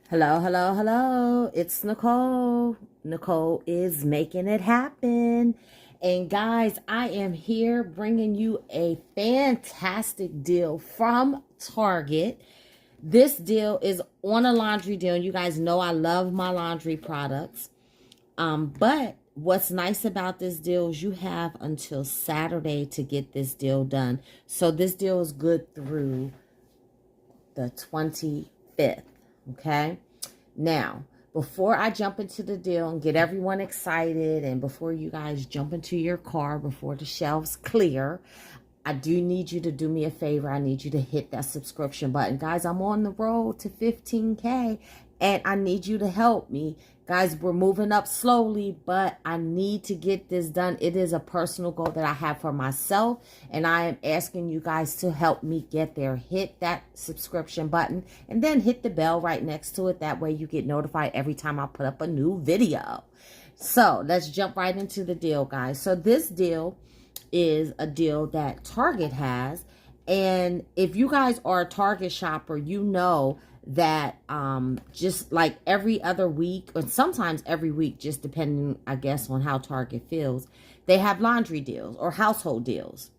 Hello, hello, hello. It's Nicole. Nicole is making it happen. And guys, I am here bringing you a fantastic deal from Target. This deal is on a laundry deal. You guys know I love my laundry products. But what's nice about this deal is you have until Saturday to get this deal done. So this deal is good through the 25th. Okay. Now, before I jump into the deal and get everyone excited, and before you guys jump into your car, before the shelves clear, I do need you to do me a favor. I need you to hit that subscription button. Guys, I'm on the road to 15K, and I need you to help me. Guys, we're moving up slowly, but I need to get this done. It is a personal goal that I have for myself, and I am asking you guys to help me get there. Hit that subscription button, and then hit the bell right next to it. That way you get notified every time I put up a new video. So let's jump right into the deal, guys. So this deal is a deal that Target has. And if you guys are a Target shopper, you know that just like every other week, or sometimes every week, just depending, I guess, on how Target feels, they have laundry deals or household deals.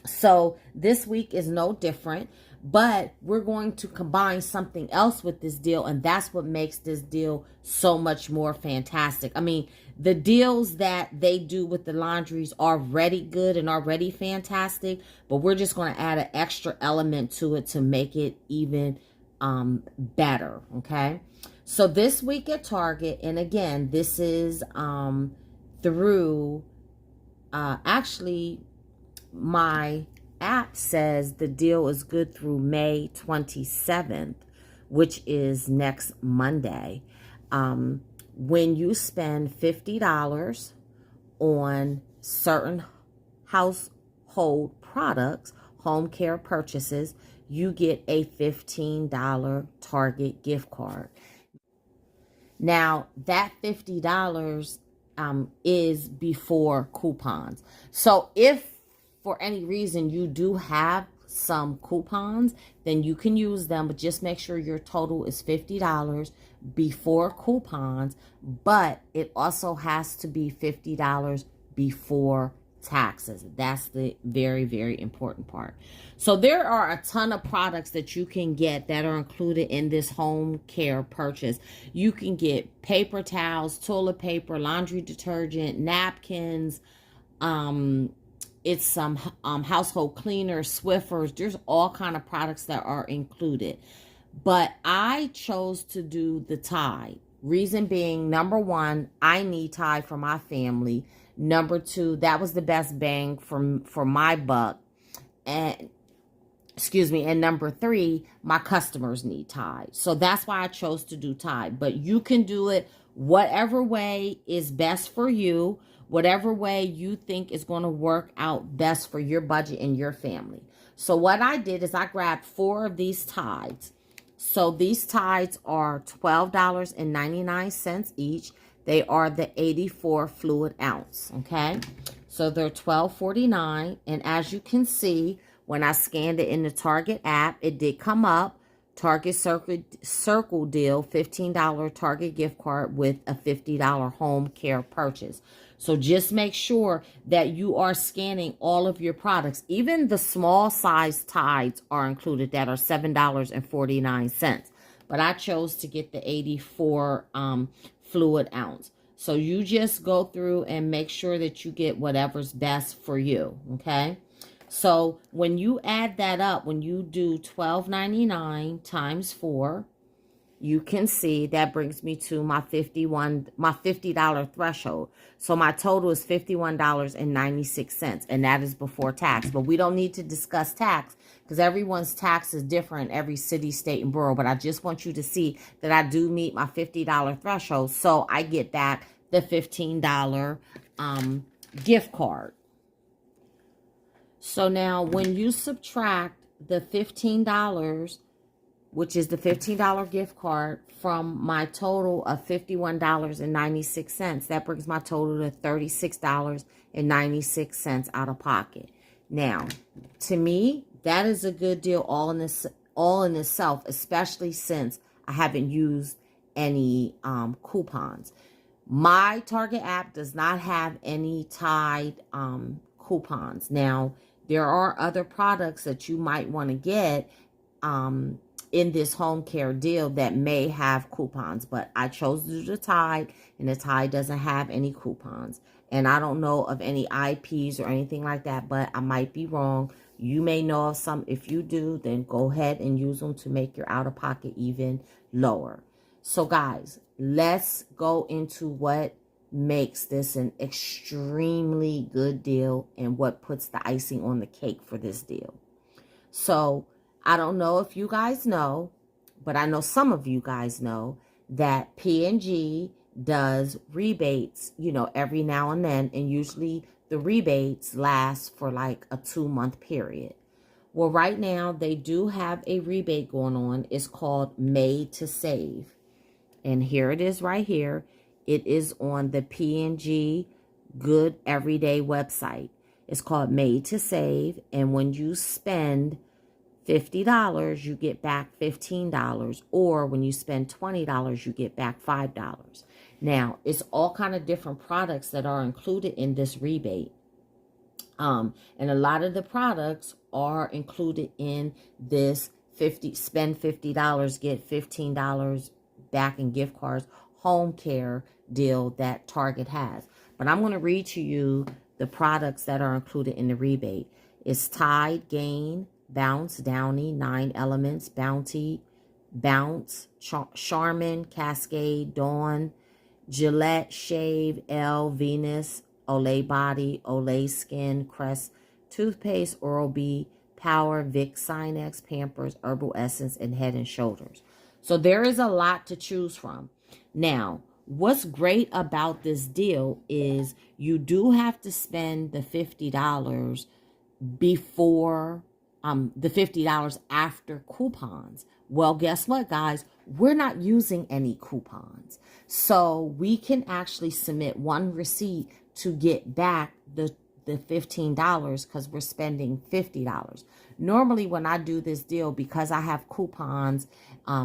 So this week is no different, but we're going to combine something else with this deal, and that's what makes this deal so much more fantastic. I mean, the deals that they do with the laundries are already good and already fantastic, but we're just going to add an extra element to it to make it even better. Okay. So this week at Target, and again, this is through actually my app says the deal is good through May 27th, which is next Monday. When you spend $50 on certain household products, home care purchases, you get a $15 Target gift card. Now, that $50 is before coupons. So if for any reason you do have some coupons, then you can use them, but just make sure your total is $50 before coupons, but it also has to be $50 before taxes. That's the very, very important part. So there are a ton of products that you can get that are included in this home care purchase. You can get paper towels, toilet paper, laundry detergent, napkins, it's some household cleaners, Swiffers. There's all kind of products that are included. But I chose to do the Tide. Reason being, number one, I need Tide for my family. Number two, that was the best bang for my buck. And excuse me, and number three, my customers need Tide. So that's why I chose to do Tide. But you can do it whatever way is best for you, whatever way you think is going to work out best for your budget and your family. So what I did is I grabbed 4 of these Tides. So these Tides are $12.99 each. They are the 84 fluid ounce, okay? So they're $12.49, and as you can see, when I scanned it in the Target app, it did come up. Target Circle deal, $15 Target gift card with a $50 home care purchase. So just make sure that you are scanning all of your products. Even the small size Tides are included that are $7.49. But I chose to get the 84 fluid ounce. So you just go through and make sure that you get whatever's best for you, okay? So when you add that up, when you do $12.99 times 4, you can see that brings me to my $50 threshold. So my total is $51.96, and that is before tax. But we don't need to discuss tax because everyone's tax is different, every city, state, and borough. But I just want you to see that I do meet my $50 threshold, so I get back the $15 gift card. So now when you subtract the $15, which is the $15 gift card, from my total of $51.96, that brings my total to $36.96 out of pocket. Now, to me, that is a good deal all in itself, especially since I haven't used any coupons. My Target app does not have any Tide coupons. Now, there are other products that you might want to get in this home care deal that may have coupons, but I chose to do the Tide, and the Tide doesn't have any coupons. And I don't know of any IPs or anything like that, but I might be wrong. You may know of some. If you do, then go ahead and use them to make your out-of-pocket even lower. So guys, let's go into what makes this an extremely good deal and what puts the icing on the cake for this deal. So I don't know if you guys know, but I know some of you guys know that P&G does rebates, you know, every now and then. And usually the rebates last for like a 2-month period. Well, right now they do have a rebate going on. It's called Made to Save. And here it is right here. It is on the P&G Good Everyday website. It's called Made to Save. And when you spend $50, you get back $15, or when you spend $20, you get back $5. Now, it's all kind of different products that are included in this rebate. And a lot of the products are included in this spend $50, get $15 back in gift cards home care deal that Target has. But I'm going to read to you the products that are included in the rebate. It's Tide, Gain, Bounce, Downy, 9 Elements, Bounty, Bounce, Charmin, Cascade, Dawn, Gillette, Shave, Elle, Venus, Olay Body, Olay Skin, Crest, Toothpaste, Oral-B, Power, Vicks, Sinex, Pampers, Herbal Essence, and Head and Shoulders. So there is a lot to choose from. Now, what's great about this deal is you do have to spend the $50 before the $50 after coupons. Well, guess what, guys? We're not using any coupons. So we can actually submit one receipt to get back the $15 because we're spending $50. Normally, when I do this deal, because I have coupons,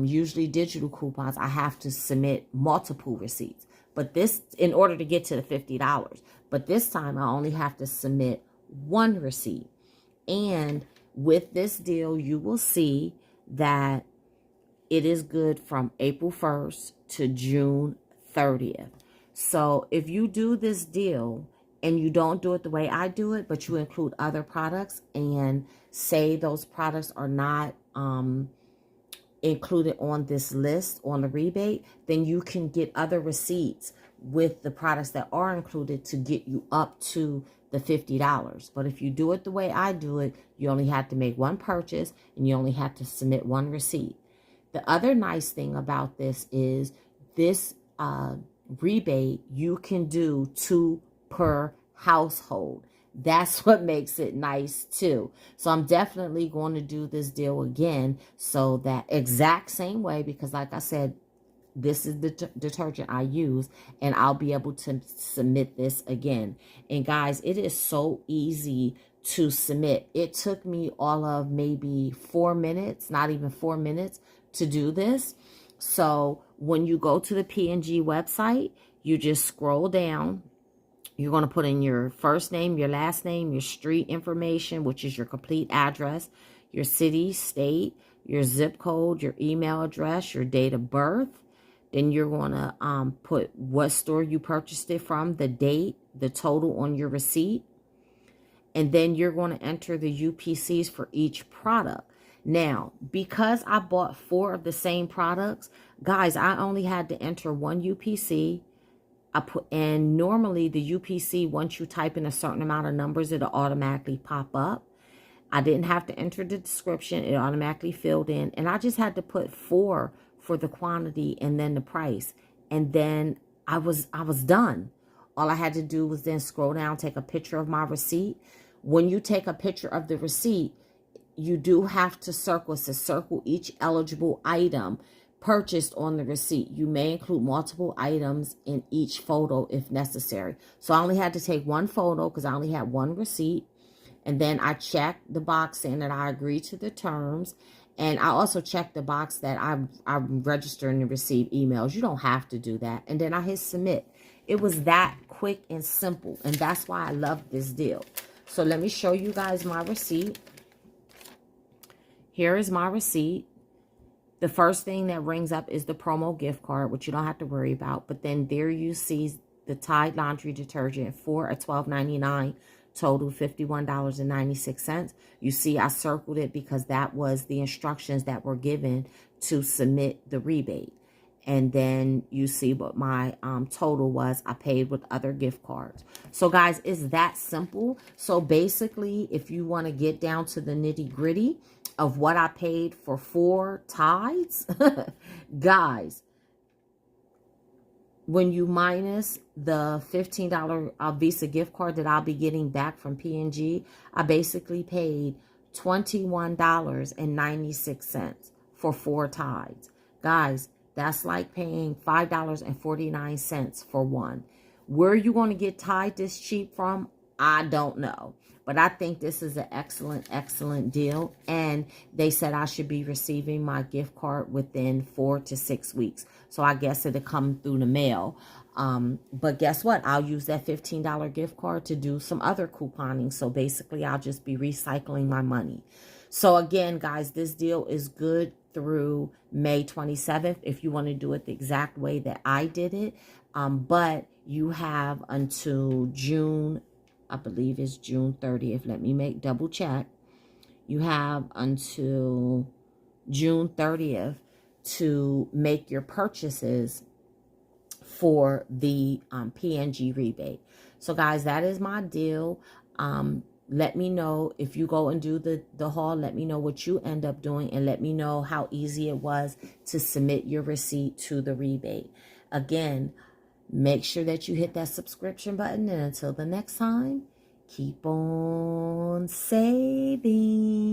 usually digital coupons, I have to submit multiple receipts. But this, in order to get to the $50. But this time, I only have to submit one receipt. And with this deal, you will see that it is good from April 1st to June 30th. So if you do this deal and you don't do it the way I do it, but you include other products and say those products are not included on this list on the rebate, then you can get other receipts with the products that are included to get you up to the $50. But if you do it the way I do it, you only have to make one purchase and you only have to submit one receipt. The other nice thing about this is this rebate, you can do 2 per household. That's what makes it nice too. So I'm definitely going to do this deal again, so that exact same way, because like I said, this is the detergent I use, and I'll be able to submit this again. And guys, it is so easy to submit. It took me all of maybe 4 minutes, not even 4 minutes, to do this. So when you go to the P&G website, you just scroll down. You're going to put in your first name, your last name, your street information, which is your complete address, your city, state, your zip code, your email address, your date of birth. Then you're going to put what store you purchased it from, the date, the total on your receipt. And then you're going to enter the UPCs for each product. Now, because I bought 4 of the same products, guys, I only had to enter one UPC. And normally the UPC, once you type in a certain amount of numbers, it'll automatically pop up. I didn't have to enter the description. It automatically filled in. And I just had to put 4 for the quantity and then the price. And then I was done. All I had to do was then scroll down, take a picture of my receipt. When you take a picture of the receipt, you do have to circle each eligible item purchased on the receipt. You may include multiple items in each photo if necessary. So I only had to take one photo because I only had one receipt. And then I checked the box saying that I agree to the terms. And I also checked the box that I'm registering to receive emails. You don't have to do that. And then I hit submit. It was that quick and simple. And that's why I love this deal. So let me show you guys my receipt. Here is my receipt. The first thing that rings up is the promo gift card, which you don't have to worry about. But then there you see the Tide laundry detergent for a $12.99, total $51.96. You see I circled it because that was the instructions that were given to submit the rebate. And then you see what my total was. I paid with other gift cards. So guys, it's that simple. So basically, if you want to get down to the nitty gritty of what I paid for 4 Tides, guys, when you minus the $15 Visa gift card that I'll be getting back from P&G, I basically paid $21.96 for 4 Tides. Guys, that's like paying $5.49 for one. Where are you going to get Tide this cheap from? I don't know. But I think this is an excellent, excellent deal. And they said I should be receiving my gift card within 4 to 6 weeks. So I guess it'll come through the mail. But guess what? I'll use that $15 gift card to do some other couponing. So basically, I'll just be recycling my money. So again, guys, this deal is good through May 27th if you want to do it the exact way that I did it. But you have until June, I believe it's June 30th. Let me double check. You have until June 30th to make your purchases for the P&G rebate. So guys, that is my deal. Let me know if you go and do the haul. Let me know what you end up doing, and let me know how easy it was to submit your receipt to the rebate. Again, make sure that you hit that subscription button, and until the next time, keep on saving.